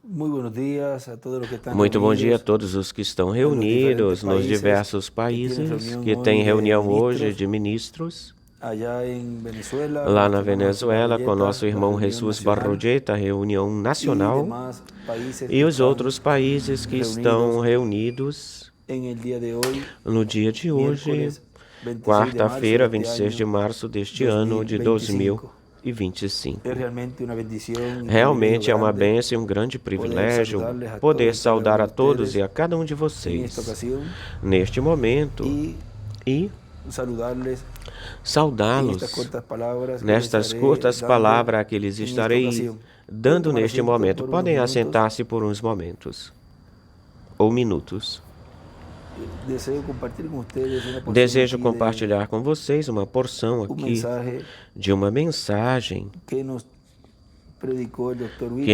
Muito bom dia a todos os que estão reunidos nos diversos países que têm reunião hoje de ministros. Lá na Venezuela, com nosso irmão Jesus Barroyeta, reunião nacional, e os outros países que estão reunidos no dia de hoje, quarta-feira, 26 de março deste ano de 2025. Realmente é uma bênção e um grande privilégio poder saudar a todos e a cada um de vocês neste momento e saudá-los nestas curtas palavras que lhes estarei dando neste momento. Podem assentar-se por uns momentos ou minutos. Desejo compartilhar com vocês uma porção aqui de uma mensagem que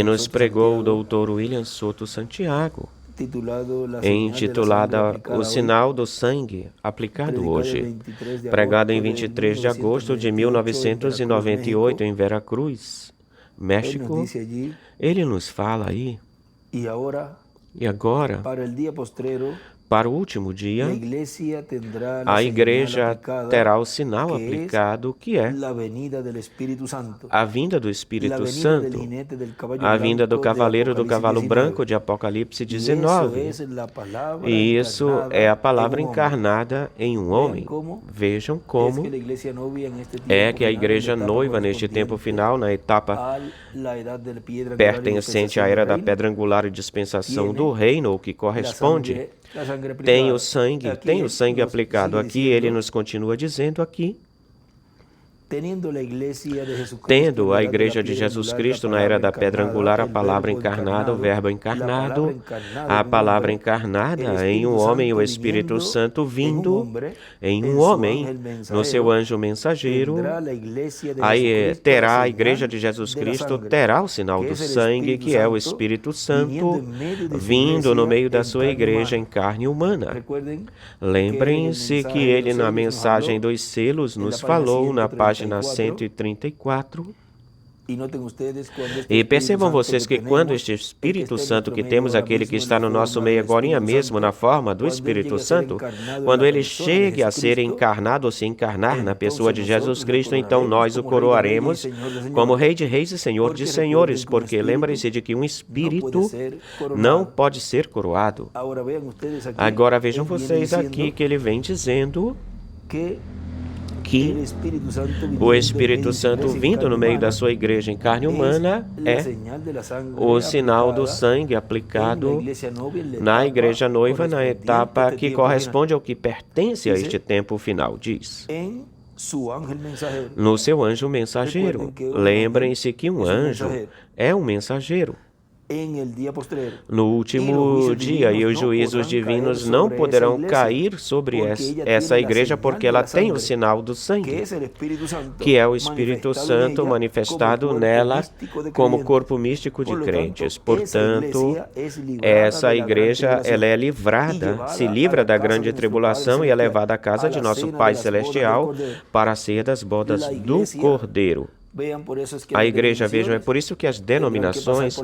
nos pregou o Dr. William Soto Santiago, intitulada O Sinal do Sangue Aplicado Hoje, pregado em 23 de agosto de 1998 em Veracruz, México. Ele nos fala aí, e agora, para o último dia, a igreja terá o sinal aplicado, que é a vinda do Espírito Santo, a vinda do cavaleiro do cavalo branco de Apocalipse 19. E isso é a palavra encarnada em um homem. Vejam como é que a igreja noiva neste tempo final, na etapa pertencente à era da pedra angular e dispensação do reino, o que corresponde, tem o sangue aplicado aqui. Ele nos continua dizendo aqui, tendo a igreja de Jesus Cristo na era da pedra angular, a palavra encarnada, o verbo encarnado, a palavra encarnada em um homem, o Espírito Santo vindo em um homem, no seu anjo mensageiro, aí terá a igreja de Jesus Cristo, terá o sinal do sangue, que é o Espírito Santo, vindo no meio da sua igreja em carne humana. Lembrem-se que ele, na mensagem dos selos, nos falou na página 134. E percebam vocês que quando este Espírito Santo que temos, aquele que está no nosso meio agora mesmo, na forma do Espírito Santo, quando ele chegue a ser encarnado ou se encarnar na pessoa de Jesus Cristo, então nós o coroaremos como Rei de Reis e Senhor de Senhores, porque lembrem-se de que um Espírito não pode ser coroado. Agora vejam vocês aqui que ele vem dizendo que o Espírito Santo vindo no meio da sua igreja em carne humana é o sinal do sangue aplicado na igreja noiva na etapa que corresponde ao que pertence a este tempo final, diz. No seu anjo mensageiro. Lembrem-se que um anjo é um mensageiro. No último dia, e os juízos divinos não poderão cair sobre essa igreja, porque ela tem o sinal do sangue, que é o Espírito Santo manifestado nela como corpo místico de crentes. Portanto, essa igreja, ela é livrada, se livra da grande tribulação e é levada à casa de nosso Pai Celestial para a ceia das bodas do Cordeiro. A igreja, vejam, é por isso que as denominações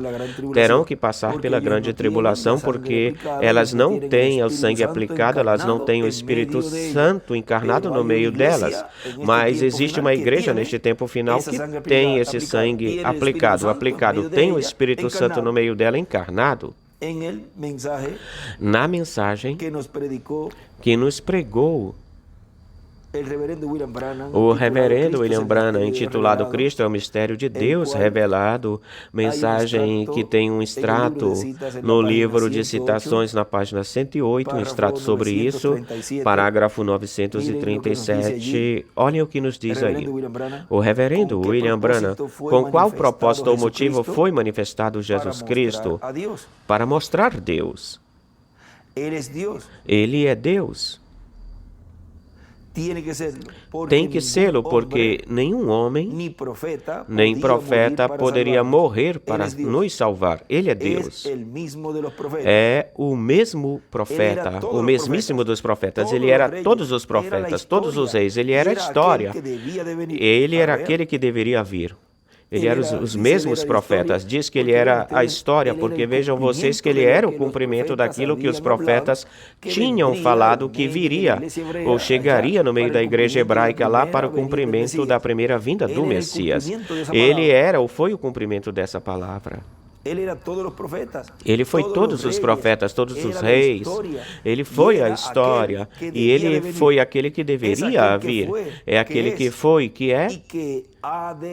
terão que passar pela grande tribulação, porque elas não têm o sangue aplicado, elas não têm o Espírito Santo encarnado no meio delas. Mas existe uma igreja neste tempo final que tem esse sangue aplicado, tem o Espírito Santo no meio dela encarnado. Na mensagem que nos pregou o reverendo William Branham, intitulado Cristo é o Mistério de Deus Revelado, mensagem que tem um extrato no livro de citações na página 108, um extrato sobre isso, parágrafo 937. Olhem o que nos diz aí. O reverendo William Branham, com qual propósito ou motivo foi manifestado Jesus Cristo? Para mostrar Deus. Ele é Deus. Tem que sê-lo, porque nenhum homem, nem profeta poderia morrer para nos salvar. Ele é Deus. É o mesmo profeta, o mesmíssimo dos profetas. Ele era todos os profetas, todos os reis. Ele era a história. Ele era aquele que deveria vir. Ele era os mesmos profetas. Diz que ele era a história, porque vejam vocês que ele era o cumprimento daquilo que os profetas tinham falado que viria ou chegaria no meio da igreja hebraica lá para o cumprimento da primeira vinda do Messias. Ele era ou foi o cumprimento dessa palavra. Ele foi todos os profetas, todos os reis. Ele foi a história. E ele foi aquele que deveria vir. É aquele que foi, que é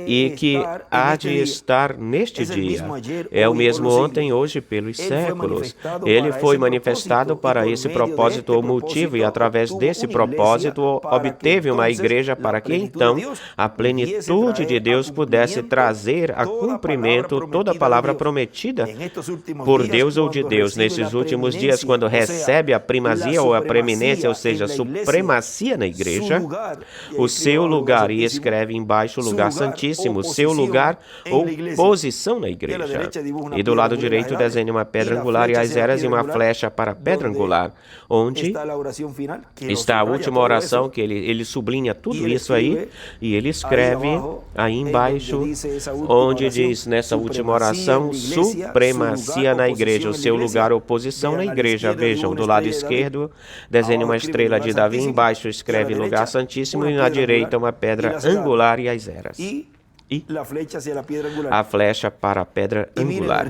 e que há de estar neste dia. É o mesmo ontem, hoje, pelos séculos. Ele foi manifestado para esse propósito ou motivo, e através desse propósito obteve uma igreja para que então a plenitude de Deus pudesse trazer a cumprimento toda a palavra prometida por Deus ou de Deus nesses últimos dias, quando recebe a primazia ou a preeminência, ou seja, a supremacia na igreja, o seu lugar, e escreve embaixo lugar santíssimo, seu lugar ou posição na igreja. E do lado direito desenha uma pedra angular e as eras e uma flecha para a pedra angular, onde está a última oração, que ele sublinha tudo isso aí, e ele escreve aí embaixo, onde diz nessa última oração, supremacia na igreja, o seu lugar ou posição na igreja. Vejam, do lado esquerdo desenha uma estrela de Davi, embaixo escreve lugar santíssimo e na direita uma pedra angular e as eras. E a flecha para a pedra angular.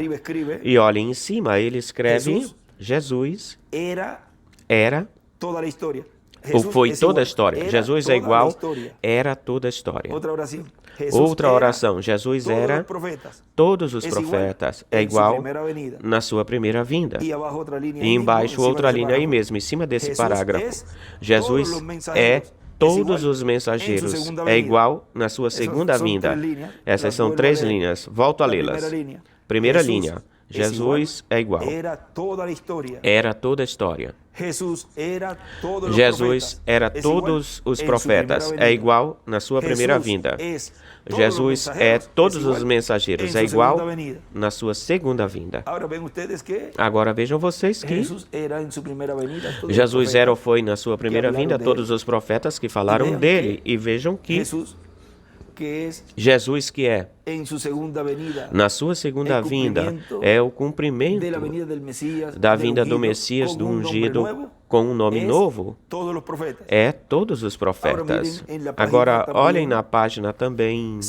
E olha, em cima ele escreve Jesus era ou foi toda a história. Jesus é igual, era toda a história. Outra oração. Jesus era todos os profetas. É igual na sua primeira vinda. E embaixo outra linha aí mesmo, em cima desse parágrafo. Jesus é todos os mensageiros. É igual na sua segunda vinda. Essas são 3 linhas. Volto a lê-las. Primeira linha. Jesus é igual. Era toda a história. Jesus era todos os profetas. É igual na sua primeira vinda. Jesus é todos os mensageiros. É igual na sua segunda vinda. Agora vejam vocês que Jesus era ou foi na sua primeira vinda todos os profetas que falaram dele. E vejam que Jesus que é na sua segunda vinda é o cumprimento da vinda do Messias, do ungido, com um nome novo. É todos os profetas. Agora, olhem na página também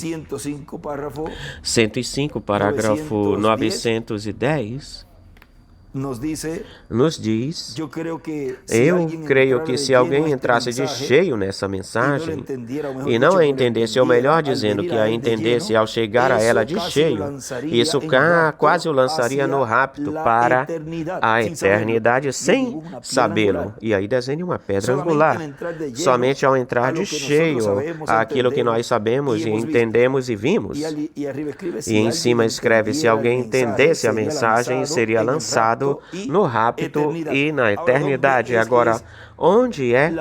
105, parágrafo 910. Nos diz, eu creio que se alguém entrasse de cheio nessa mensagem e não a entendesse, ou melhor dizendo, que a entendesse ao chegar a ela de cheio, isso quase o lançaria no rapto para a eternidade sem sabê-lo. E aí desenha uma pedra angular. Somente ao entrar de cheio aquilo que nós sabemos e entendemos e vimos. E em cima escreve, se alguém entendesse a mensagem, seria lançado no rapto e na eternidade. Agora, onde é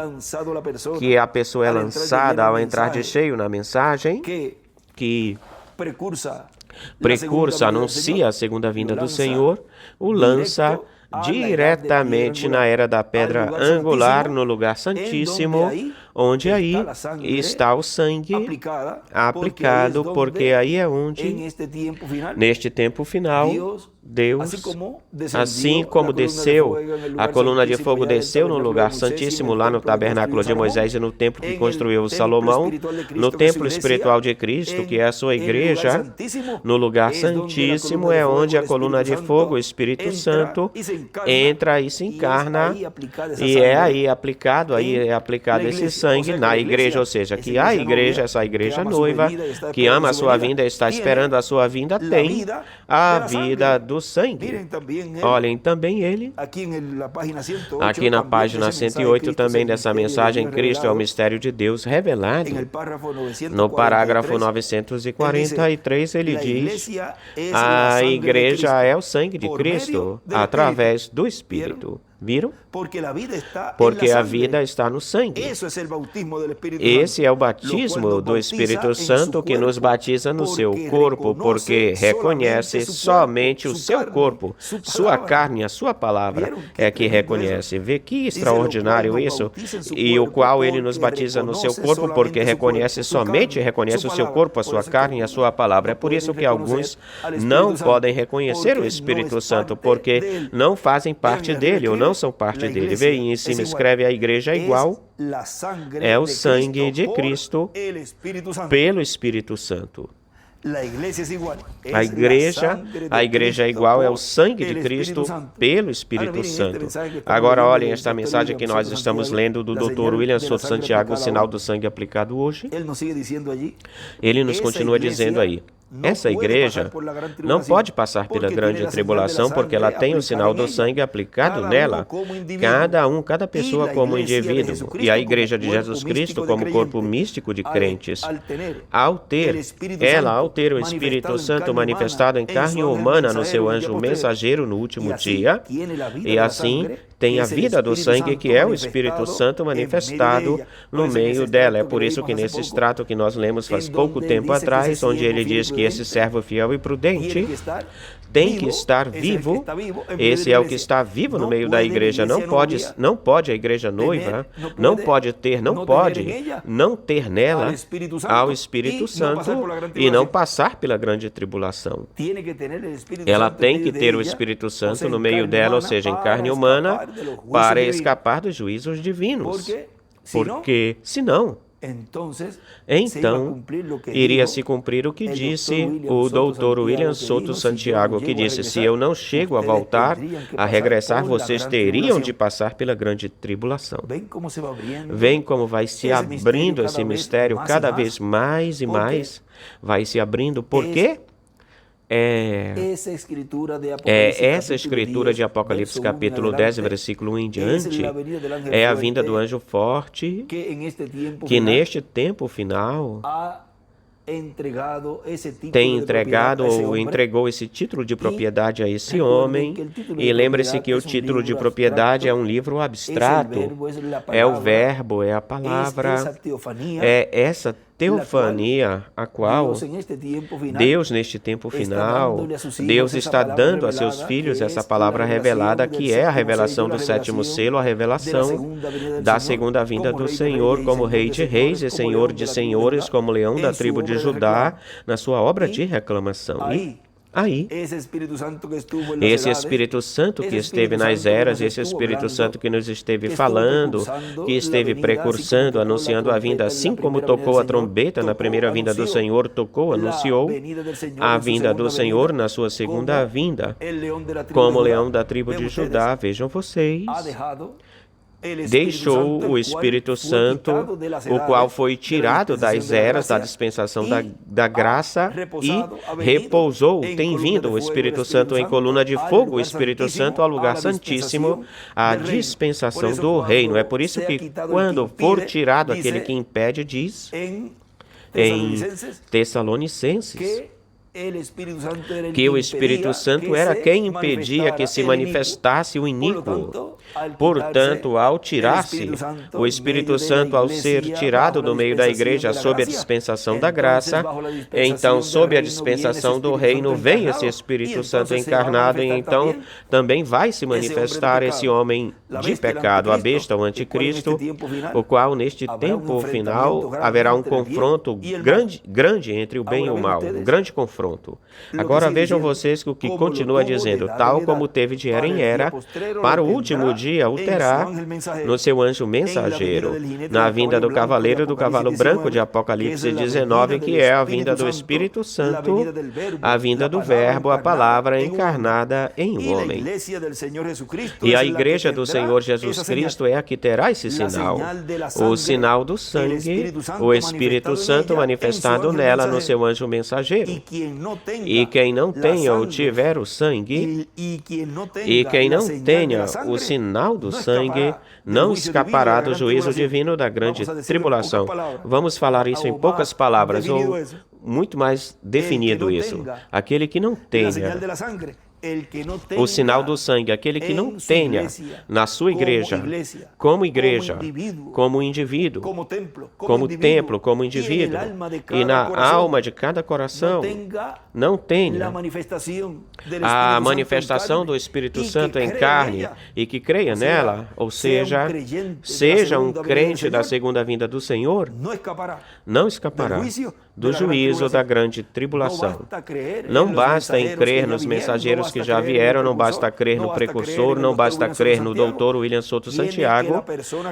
que a pessoa é lançada ao entrar de cheio na mensagem? Que precursa, anuncia a segunda vinda do Senhor, o lança diretamente na era da pedra angular, no lugar santíssimo, onde aí está o sangue aplicado, porque aí é onde, neste tempo final, Deus, assim como desceu, a coluna de fogo desceu no lugar santíssimo, lá no tabernáculo de Moisés e no templo que construiu Salomão, no templo espiritual de Cristo, que é a sua igreja, no lugar santíssimo é onde a coluna de fogo, o Espírito Santo, entra e se encarna, e é aí aplicado esse sangue na igreja, ou seja, que a igreja, essa igreja noiva, que ama a sua vinda, está esperando a sua vinda, tem a vida do sangue. Olhem também ele, aqui na página 108 também dessa mensagem, Cristo é o mistério de Deus revelado. No parágrafo 943 ele diz, a igreja é o sangue de Cristo através do Espírito. Viram? Porque a vida está no sangue. Esse é o batismo do Espírito Santo que nos batiza no seu corpo, porque reconhece somente o seu corpo, sua carne, a sua palavra é que reconhece. Vê que extraordinário isso. E o qual ele nos batiza no seu corpo, porque reconhece o seu corpo, a sua carne e a sua palavra. É por isso que alguns não podem reconhecer o Espírito Santo, porque não fazem parte dele ou não são parte dele. Vê aí em cima, escreve: a igreja é igual, é o sangue de Cristo pelo Espírito Santo. A igreja é igual, é o sangue de Cristo pelo Espírito Santo. Agora olhem esta mensagem que nós estamos lendo do Dr. William Souto Santiago, o sinal do sangue aplicado hoje. Ele nos continua dizendo aí: essa igreja não pode passar pela grande tribulação porque ela tem o sinal do sangue aplicado nela, cada pessoa como indivíduo, e a igreja de Jesus Cristo como corpo místico de crentes. Ao ter o Espírito Santo manifestado em carne humana no seu anjo mensageiro no último dia, e assim tem a vida do sangue, que é o Espírito Santo manifestado no meio dela. É por isso que nesse extrato que nós lemos faz pouco tempo atrás, onde ele diz que esse servo fiel e prudente tem que estar vivo. Esse é o que está vivo no meio da igreja. Não pode a igreja noiva, não pode não ter nela ao Espírito Santo e não passar pela grande tribulação. Ela tem que ter o Espírito Santo no meio dela, ou seja, em carne humana, para escapar dos juízos divinos. Porque, senão, então, iria se cumprir o que disse o Dr. William Souto Santiago, que disse: se eu não chego a voltar, a regressar, vocês teriam de passar pela grande tribulação. Vem como vai se abrindo esse mistério cada vez mais e mais, vai se abrindo. Por quê? Essa escritura de Apocalipse capítulo 10, versículo 1 em diante, é a vinda do anjo forte, que neste tempo final entregou esse título de propriedade a esse homem. E lembre-se que o título de propriedade é um livro abstrato, é o verbo, é a palavra, é essa teofania a qual Deus, neste tempo final, Deus está dando a seus filhos essa palavra revelada, que é a revelação do sétimo selo, a revelação da segunda vinda do Senhor como Rei de Reis e Senhor de Senhores, como Leão da tribo de Judá, na sua obra de reclamação. Aí, esse Espírito Santo que esteve nas eras, esse Espírito Santo que nos esteve falando, que esteve precursando, anunciando a vinda, assim como tocou a trombeta na primeira vinda do Senhor, anunciou a vinda do Senhor na sua segunda vinda, como Leão da tribo de Judá. Vejam vocês, deixou o Espírito Santo, o qual foi tirado das eras da dispensação da graça e repousou. Tem vindo o Espírito Santo em coluna de fogo, o Espírito Santo ao lugar santíssimo, a dispensação do reino. É por isso que quando for tirado aquele que impede, diz em Tessalonicenses, que o Espírito Santo era quem impedia que se manifestasse o iníquo. Portanto, ao tirar-se o Espírito Santo, ao ser tirado do meio da igreja sob a dispensação da graça, então, sob a dispensação do reino, vem esse Espírito Santo encarnado, e então também vai se manifestar esse homem de pecado, a besta, o anticristo, o qual, neste tempo final, haverá um confronto grande entre o bem e o mal, um grande confronto. Agora vejam vocês que o que continua dizendo: tal como teve de era em era, para o último dia o terá no seu anjo mensageiro, na vinda do cavaleiro do cavalo branco de Apocalipse 19, que é a vinda do Espírito Santo, a vinda do Verbo, a palavra encarnada em um homem. E a igreja do Senhor Jesus Cristo é a que terá esse sinal, o sinal do sangue, o Espírito Santo manifestado nela no seu anjo mensageiro. E quem não tenha ou tiver o sangue, e quem não tenha o sinal do sangue, não escapará do juízo divino da grande tribulação. Vamos falar isso em poucas palavras, ou muito mais definido isso. Aquele que não tenha O sinal do sangue, aquele que não tenha na sua igreja, como indivíduo, como templo, como indivíduo, e na alma de cada coração, não tenha a manifestação do Espírito Santo em carne e que creia nela, ou seja, seja um crente da segunda vinda do Senhor, não escapará do juízo da grande tribulação. Não basta em crer nos mensageiros que já vieram, não basta crer no precursor, não basta crer no doutor William Souto Santiago.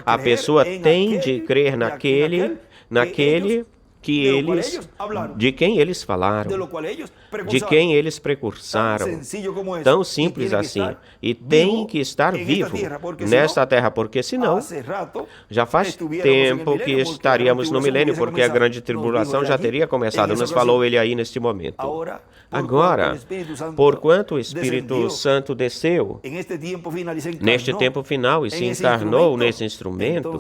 A pessoa tem de crer naquele de quem eles falaram, de quem eles precursaram. Tão simples assim. E tem que estar vivo nesta terra, porque senão, já faz tempo que estaríamos no milênio, porque a grande tribulação já teria começado. Nos falou ele aí neste momento. Agora, porquanto o Espírito Santo desceu neste tempo final e se encarnou nesse instrumento,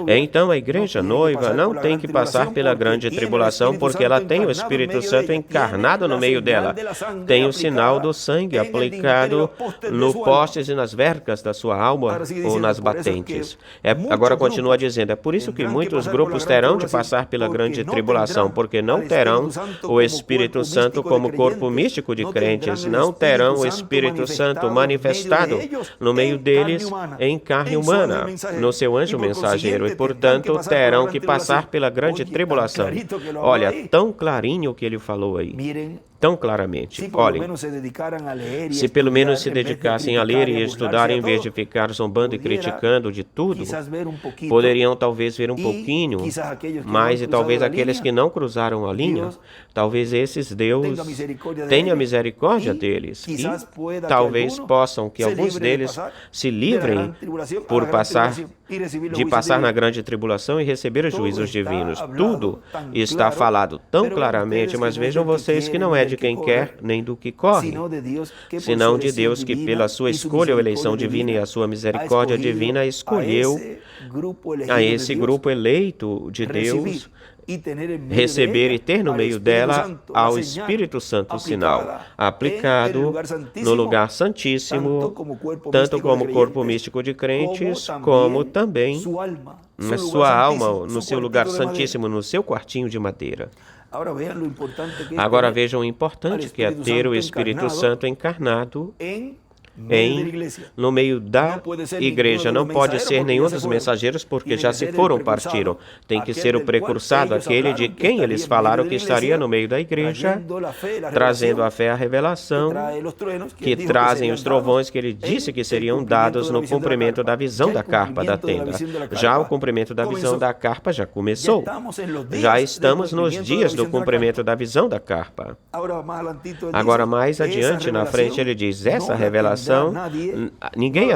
então a igreja noiva não tem que passar pela grande tribulação, porque ela tem o Espírito Santo encarnado no meio dela. Tem o sinal do sangue aplicado no postes e nas vergas da sua alma ou nas batentes. Agora continua dizendo, é por isso que muitos grupos terão de passar pela grande tribulação, porque não terão o Espírito Santo como corpo místico de crentes, não terão o Espírito Santo manifestado no meio deles em carne humana, no seu anjo mensageiro, e portanto terão que passar pela grande tribulação. Olha, tão clarinho o que ele falou aí. Tão claramente. Olhem, se pelo menos se dedicassem a ler e estudar em vez de ficar zombando e criticando de tudo, poderiam talvez ver um pouquinho, mas e talvez aqueles que não cruzaram a linha, talvez esses Deus tenha misericórdia deles e talvez possam que alguns deles se livrem por passar na grande tribulação e receber os juízos divinos. Tudo está falado tão claramente, mas vejam vocês que não é de quem quer, nem do que corre, senão de Deus que pela sua escolha ou eleição divina e a sua misericórdia divina escolheu a esse grupo eleito de Deus receber e ter no meio dela ao Espírito Santo o sinal, aplicado no lugar santíssimo, tanto como corpo místico de crentes, como também na sua alma, no seu lugar santíssimo, no seu quartinho de madeira. Agora vejam o importante que é ter o Espírito Santo encarnado no meio da igreja. Não pode ser nenhum dos mensageiros, porque já se foram, partiram. Tem que ser o precursado, aquele de quem eles falaram que estaria no meio da igreja, trazendo a fé, a revelação, que trazem os trovões que ele disse que seriam dados no cumprimento da visão da carpa da tenda. Já o cumprimento da visão da carpa já começou. Já estamos nos dias do cumprimento da visão da carpa. Agora, mais adiante, na frente, ele diz, essa revelação ninguém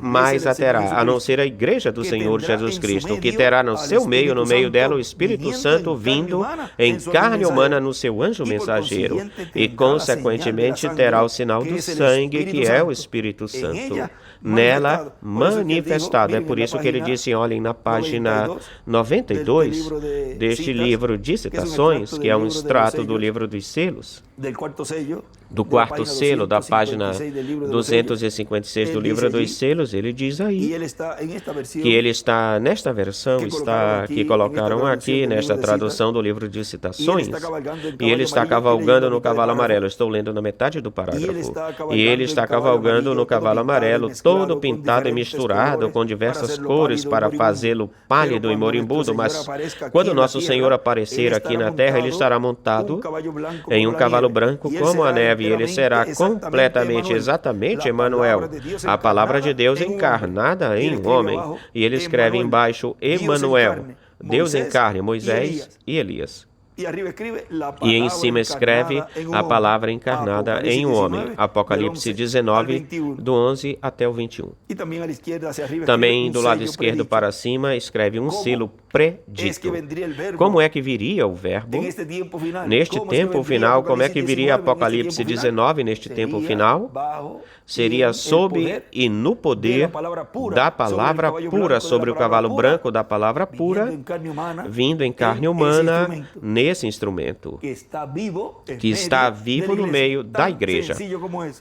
mais a terá, a não ser a igreja do Senhor Jesus Cristo, que terá no seu meio, no meio dela, o Espírito Santo vindo em carne humana no seu anjo mensageiro, e consequentemente terá o sinal do sangue, que é o Espírito Santo, nela manifestado. É por isso que ele disse, olhem na página 92 deste livro de citações, que é um extrato do livro dos selos, do quarto selo, da página 256 do livro dos selos, ele diz aí que ele está nesta versão, está que colocaram aqui nesta tradução do livro de citações, e ele está cavalgando no cavalo amarelo. Estou lendo na metade do parágrafo. E ele está cavalgando no cavalo amarelo, todo pintado e misturado com diversas cores para fazê-lo pálido e moribundo, mas quando nosso Senhor aparecer aqui na terra, ele estará montado em um cavalo branco como a neve, e ele será completamente, exatamente, Emanuel, a palavra de Deus encarnada em um homem. E ele escreve embaixo, Emanuel, Deus em carne, Moisés e Elias. E em cima escreve a palavra encarnada em um homem. Apocalipse 19, do 11 até o 21. Também do lado esquerdo para cima escreve um selo predito. Como é que viria o verbo? Neste tempo final, como é que viria Apocalipse 19 neste tempo final? Seria sob e no poder da palavra pura, sobre o cavalo branco da palavra pura, vindo em carne humana, nesse instrumento que está vivo no meio da igreja.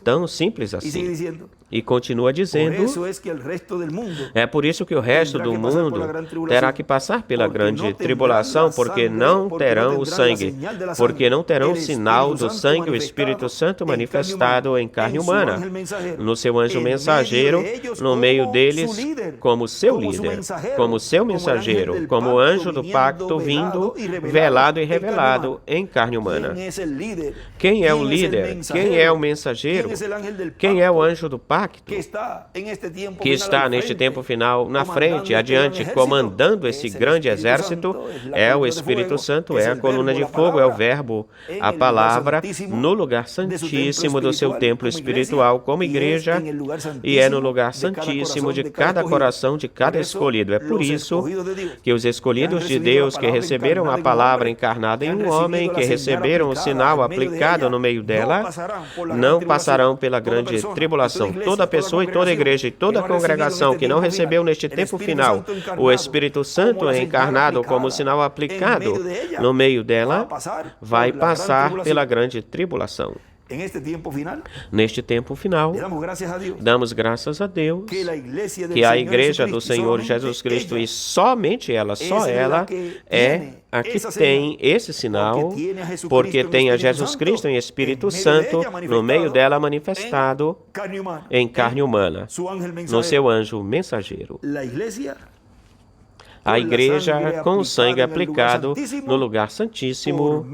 Tão simples assim. E continua dizendo, é por isso que o resto do mundo terá que passar pela grande tribulação, porque não terão o sangue, porque não terão o sinal do sangue, o Espírito Santo manifestado em carne humana, no seu anjo mensageiro, no meio deles, como seu líder, como seu mensageiro, como anjo do pacto vindo, velado e revelado em carne humana. Quem é o líder? Quem é o mensageiro? Quem é o anjo do pacto? Que está neste tempo final na frente, adiante, comandando esse grande exército, é o Espírito Santo, é a coluna de fogo, é o Verbo, a palavra, no lugar santíssimo do seu templo espiritual como igreja, e é no lugar santíssimo de cada coração de cada escolhido. É por isso que os escolhidos de Deus que receberam a palavra encarnada em um homem, que receberam o sinal aplicado no meio dela, não passarão pela grande tribulação. Toda pessoa e toda igreja e toda congregação que não recebeu neste tempo final o Espírito Santo encarnado como sinal aplicado no meio dela, vai passar pela grande tribulação. Neste tempo final, damos graças a Deus que a igreja do Senhor Jesus Cristo, e somente ela, só ela, é a que tem esse sinal, porque tem a Jesus Cristo em Espírito Santo no meio dela manifestado em carne humana, no seu anjo mensageiro. A igreja com o sangue aplicado no lugar santíssimo,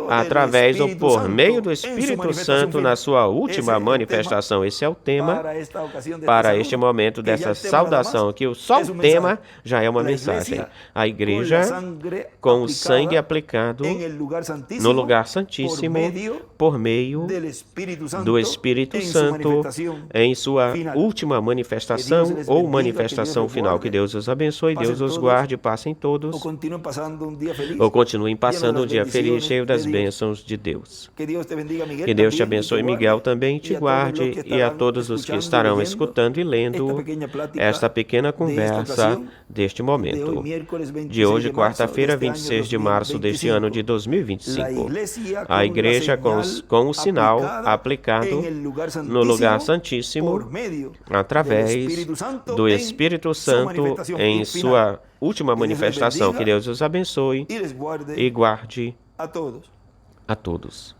através ou por meio do Espírito Santo na sua última manifestação. Esse é o tema para este momento dessa saudação, que só o tema já é uma mensagem. A igreja com o sangue aplicado no lugar santíssimo por meio do Espírito Santo em sua última manifestação ou manifestação final. Que Deus os abençoe, Deus os guarde, passem todos, ou continuem passando um dia feliz, cheio das bênçãos de Deus. Que Deus te abençoe, Miguel, também te guarde, e a todos os que estarão escutando e lendo esta pequena conversa deste momento, de hoje, quarta-feira, 26 de março deste ano de 2025. A igreja com o sinal aplicado no lugar santíssimo, através do Espírito Santo em sua última manifestação. Que Deus os abençoe e guarde a todos.